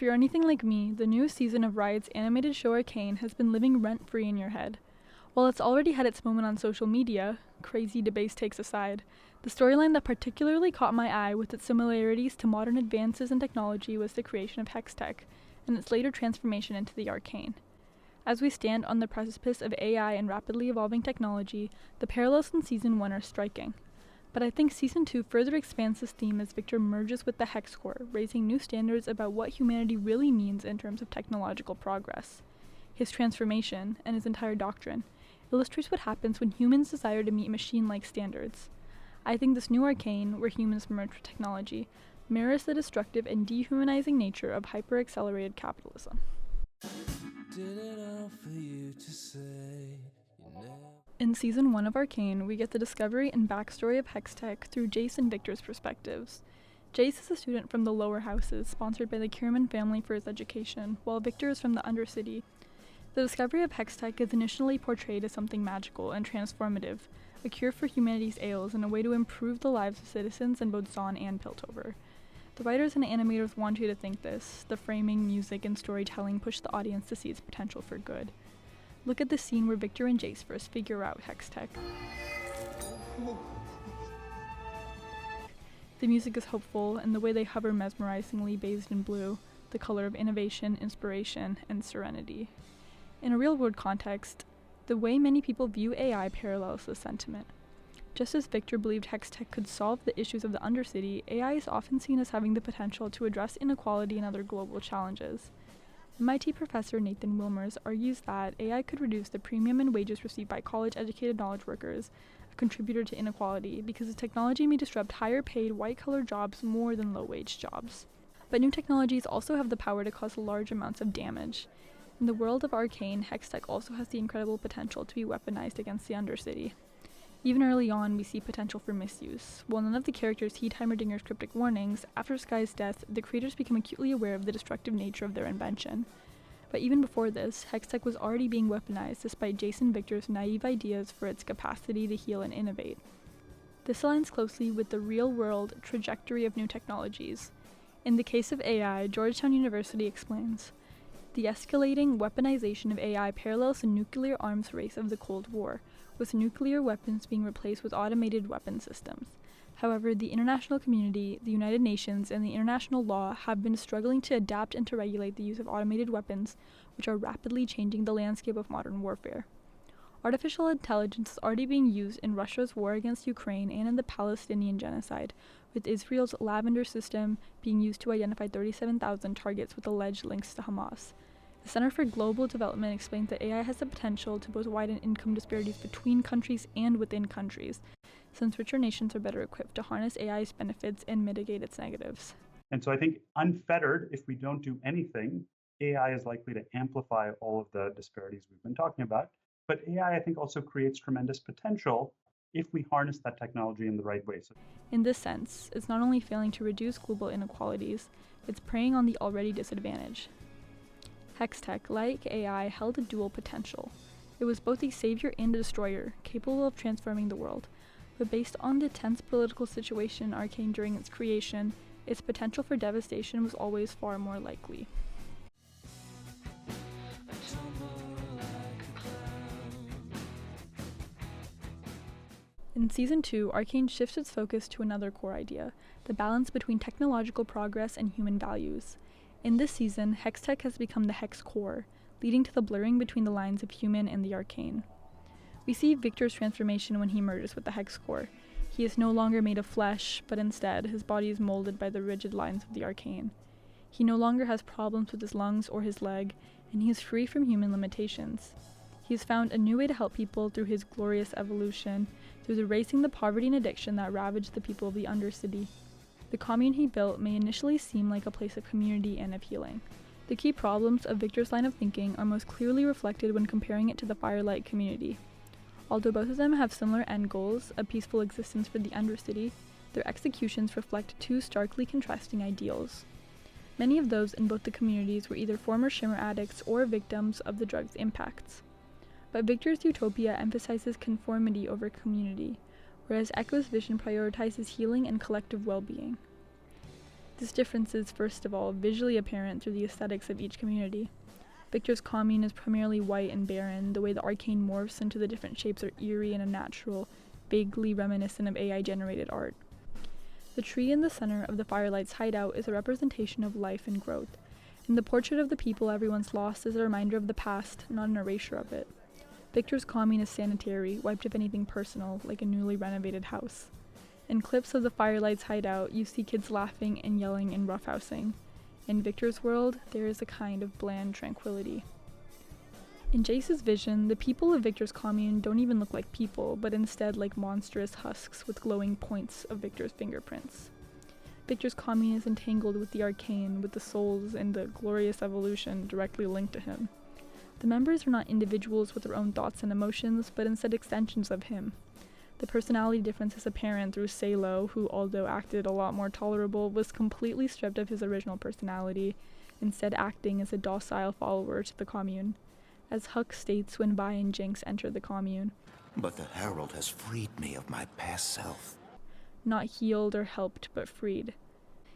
If you're anything like me, the new season of Riot's animated show Arcane has been living rent-free in your head. While it's already had its moment on social media, crazy debase takes aside, the storyline that particularly caught my eye with its similarities to modern advances in technology was the creation of Hextech, and its later transformation into the Arcane. As we stand on the precipice of AI and rapidly evolving technology, the parallels in Season 1 are striking. But I think Season 2 further expands this theme as Viktor merges with the Hex Core, raising new standards about what humanity really means in terms of technological progress. His transformation, and his entire doctrine, illustrates what happens when humans desire to meet machine-like standards. I think this new Arcane, where humans merge with technology, mirrors the destructive and dehumanizing nature of hyper-accelerated capitalism. In Season 1 of Arcane, we get the discovery and backstory of Hextech through Jace and Viktor's perspectives. Jace is a student from the lower houses, sponsored by the Kierman family for his education, while Viktor is from the Undercity. The discovery of Hextech is initially portrayed as something magical and transformative, a cure for humanity's ails and a way to improve the lives of citizens in both Zaun and Piltover. The writers and animators want you to think this. The framing, music, and storytelling push the audience to see its potential for good. Look at the scene where Viktor and Jace first figure out Hextech. The music is hopeful, and the way they hover mesmerizingly bathed in blue, the color of innovation, inspiration, and serenity. In a real-world context, the way many people view AI parallels this sentiment. Just as Viktor believed Hextech could solve the issues of the Undercity, AI is often seen as having the potential to address inequality and other global challenges. MIT professor Nathan Wilmers argues that AI could reduce the premium in wages received by college-educated knowledge workers, a contributor to inequality, because the technology may disrupt higher-paid, white-collar jobs more than low-wage jobs. But new technologies also have the power to cause large amounts of damage. In the world of Arcane, Hextech also has the incredible potential to be weaponized against the Undercity. Even early on, we see potential for misuse. While none of the characters heed Heimerdinger's cryptic warnings, after Sky's death, the creators become acutely aware of the destructive nature of their invention. But even before this, Hextech was already being weaponized despite Jace and Viktor's naive ideas for its capacity to heal and innovate. This aligns closely with the real-world trajectory of new technologies. In the case of AI, Georgetown University explains, the escalating weaponization of AI parallels the nuclear arms race of the Cold War, with nuclear weapons being replaced with automated weapon systems. However, the international community, the United Nations, and the international law have been struggling to adapt and to regulate the use of automated weapons, which are rapidly changing the landscape of modern warfare. Artificial intelligence is already being used in Russia's war against Ukraine and in the Palestinian genocide, with Israel's Lavender system being used to identify 37,000 targets with alleged links to Hamas. The Center for Global Development explains that AI has the potential to both widen income disparities between countries and within countries, since richer nations are better equipped to harness AI's benefits and mitigate its negatives. And so I think unfettered, if we don't do anything, AI is likely to amplify all of the disparities we've been talking about. But AI, I think, also creates tremendous potential if we harness that technology in the right way. In this sense, it's not only failing to reduce global inequalities, it's preying on the already disadvantaged. Hextech, like AI, held a dual potential. It was both a savior and a destroyer, capable of transforming the world. But based on the tense political situation in Arcane during its creation, its potential for devastation was always far more likely. In Season 2, Arcane shifts its focus to another core idea, the balance between technological progress and human values. In this season, Hextech has become the Hex Core, leading to the blurring between the lines of human and the Arcane. We see Viktor's transformation when he merges with the Hex Core. He is no longer made of flesh, but instead, his body is molded by the rigid lines of the Arcane. He no longer has problems with his lungs or his leg, and he is free from human limitations. He has found a new way to help people through his glorious evolution, through erasing the poverty and addiction that ravaged the people of the Undercity. The commune he built may initially seem like a place of community and of healing. The key problems of Viktor's line of thinking are most clearly reflected when comparing it to the Firelight community. Although both of them have similar end goals, a peaceful existence for the Undercity, their executions reflect two starkly contrasting ideals. Many of those in both the communities were either former shimmer addicts or victims of the drug's impacts. But Viktor's utopia emphasizes conformity over community, whereas Echo's vision prioritizes healing and collective well-being. This difference is, first of all, visually apparent through the aesthetics of each community. Viktor's commune is primarily white and barren. The way the Arcane morphs into the different shapes are eerie and unnatural, vaguely reminiscent of AI-generated art. The tree in the center of the Firelights hideout is a representation of life and growth, and the portrait of the people everyone's lost is a reminder of the past, not an erasure of it. Viktor's commune is sanitary, wiped of anything personal, like a newly renovated house. In clips of the Firelights hideout, you see kids laughing and yelling and roughhousing. In Viktor's world, there is a kind of bland tranquility. In Jace's vision, the people of Viktor's commune don't even look like people, but instead like monstrous husks with glowing points of Viktor's fingerprints. Viktor's commune is entangled with the Arcane, with the souls and the glorious evolution directly linked to him. The members are not individuals with their own thoughts and emotions, but instead extensions of him. The personality difference is apparent through Salo, who, although acted a lot more tolerable, was completely stripped of his original personality, instead acting as a docile follower to the commune. As Huck states when Vi and Jinx enter the commune, "But the Herald has freed me of my past self." Not healed or helped, but freed.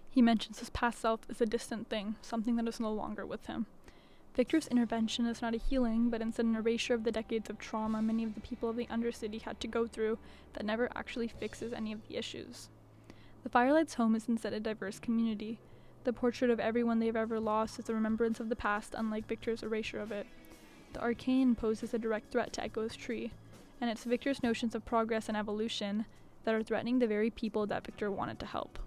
He mentions his past self as a distant thing, something that is no longer with him. Viktor's intervention is not a healing, but instead an erasure of the decades of trauma many of the people of the Undercity had to go through that never actually fixes any of the issues. The Firelights' home is instead a diverse community. The portrait of everyone they have ever lost is a remembrance of the past, unlike Viktor's erasure of it. The Arcane poses a direct threat to Echo's tree, and it's Viktor's notions of progress and evolution that are threatening the very people that Viktor wanted to help.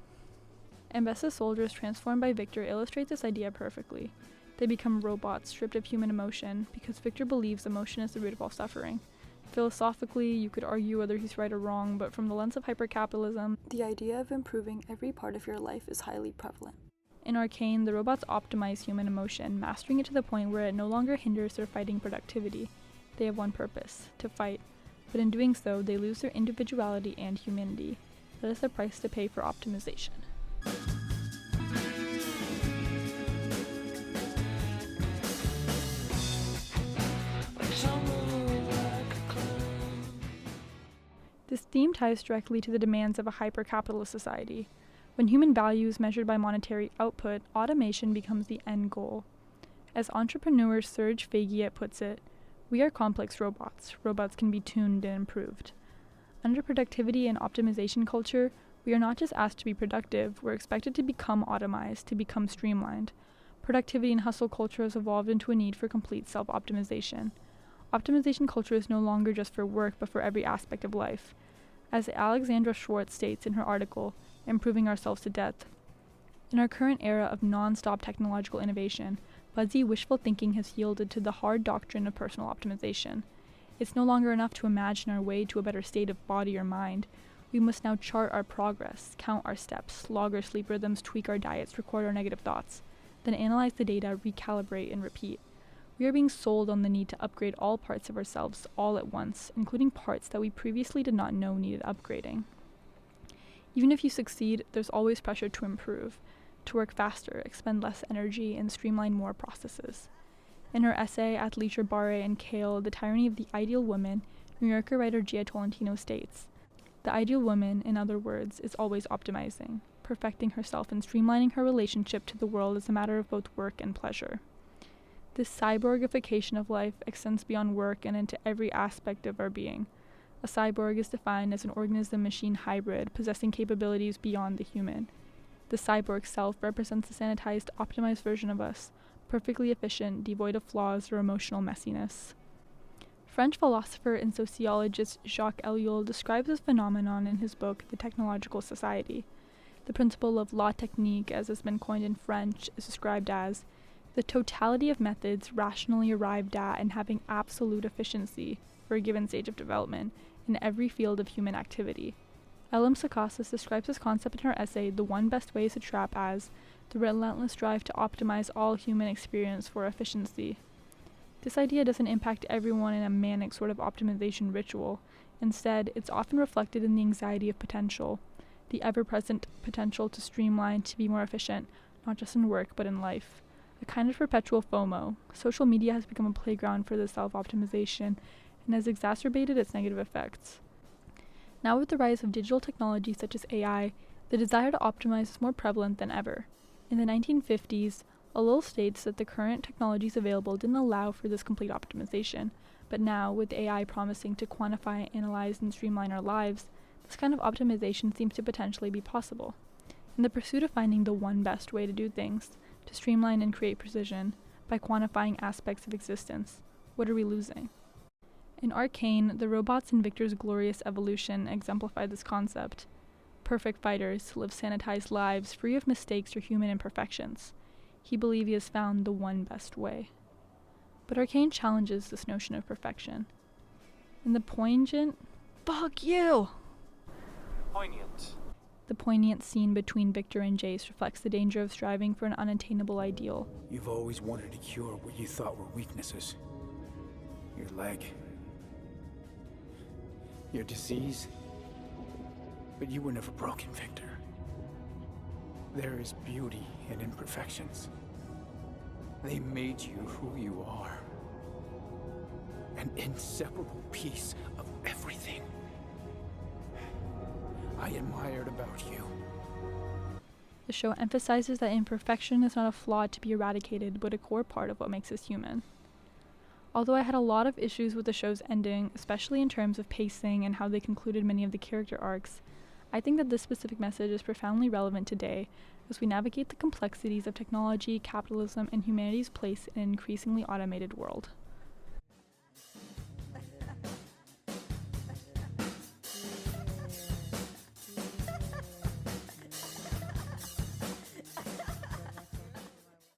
Ambessa's soldiers transformed by Viktor illustrate this idea perfectly. They become robots stripped of human emotion because Viktor believes emotion is the root of all suffering. Philosophically, you could argue whether he's right or wrong, but from the lens of hypercapitalism, the idea of improving every part of your life is highly prevalent. In Arcane, the robots optimize human emotion, mastering it to the point where it no longer hinders their fighting productivity. They have one purpose: to fight. But in doing so, they lose their individuality and humanity. That is the price to pay for optimization. This theme ties directly to the demands of a hyper-capitalist society. When human value is measured by monetary output, automation becomes the end goal. As entrepreneur Serge Fagiet puts it, "We are complex robots. Robots can be tuned and improved." Under productivity and optimization culture, we are not just asked to be productive, we're expected to become automized, to become streamlined. Productivity and hustle culture has evolved into a need for complete self-optimization. Optimization culture is no longer just for work, but for every aspect of life. As Alexandra Schwartz states in her article, Improving Ourselves to Death, in our current era of non-stop technological innovation, fuzzy wishful thinking has yielded to the hard doctrine of personal optimization. It's no longer enough to imagine our way to a better state of body or mind. We must now chart our progress, count our steps, log our sleep rhythms, tweak our diets, record our negative thoughts, then analyze the data, recalibrate, and repeat. We are being sold on the need to upgrade all parts of ourselves all at once, including parts that we previously did not know needed upgrading. Even if you succeed, there's always pressure to improve, to work faster, expend less energy, and streamline more processes. In her essay, Athleisure Barre and Kale, The Tyranny of the Ideal Woman, New Yorker writer Gia Tolentino states, "The ideal woman, in other words, is always optimizing, perfecting herself and streamlining her relationship to the world as a matter of both work and pleasure." This cyborgification of life extends beyond work and into every aspect of our being. A cyborg is defined as an organism-machine hybrid possessing capabilities beyond the human. The cyborg self represents a sanitized, optimized version of us, perfectly efficient, devoid of flaws or emotional messiness. French philosopher and sociologist Jacques Ellul describes this phenomenon in his book, The Technological Society. The principle of la technique, as has been coined in French, is described as the totality of methods rationally arrived at and having absolute efficiency for a given stage of development in every field of human activity. L.M. Sakasas describes this concept in her essay, The One Best Way is a Trap, as the relentless drive to optimize all human experience for efficiency. This idea doesn't impact everyone in a manic sort of optimization ritual. Instead, it's often reflected in the anxiety of potential, the ever-present potential to streamline, to be more efficient, not just in work, but in life. A kind of perpetual FOMO. Social media has become a playground for this self-optimization and has exacerbated its negative effects. Now with the rise of digital technology such as AI, The desire to optimize is more prevalent than ever. In the 1950s, Ellul states that the current technologies available didn't allow for this complete optimization, but now, with AI promising to quantify, analyze, and streamline our lives, this kind of optimization seems to potentially be possible. In the pursuit of finding the one best way to do things, to streamline and create precision, by quantifying aspects of existence, what are we losing? In Arcane, the robots in Viktor's glorious evolution exemplify this concept. Perfect fighters live sanitized lives free of mistakes or human imperfections. He believes he has found the one best way. But Arcane challenges this notion of perfection. In the poignant... Fuck you! Poignant. The poignant scene between Viktor and Jace reflects the danger of striving for an unattainable ideal. You've always wanted to cure what you thought were weaknesses. Your leg. Your disease. But you were never broken, Viktor. There is beauty in imperfections. They made you who you are. An inseparable piece of everything I admired about you. The show emphasizes that imperfection is not a flaw to be eradicated, but a core part of what makes us human. Although I had a lot of issues with the show's ending, especially in terms of pacing and how they concluded many of the character arcs, I think that this specific message is profoundly relevant today as we navigate the complexities of technology, capitalism, and humanity's place in an increasingly automated world.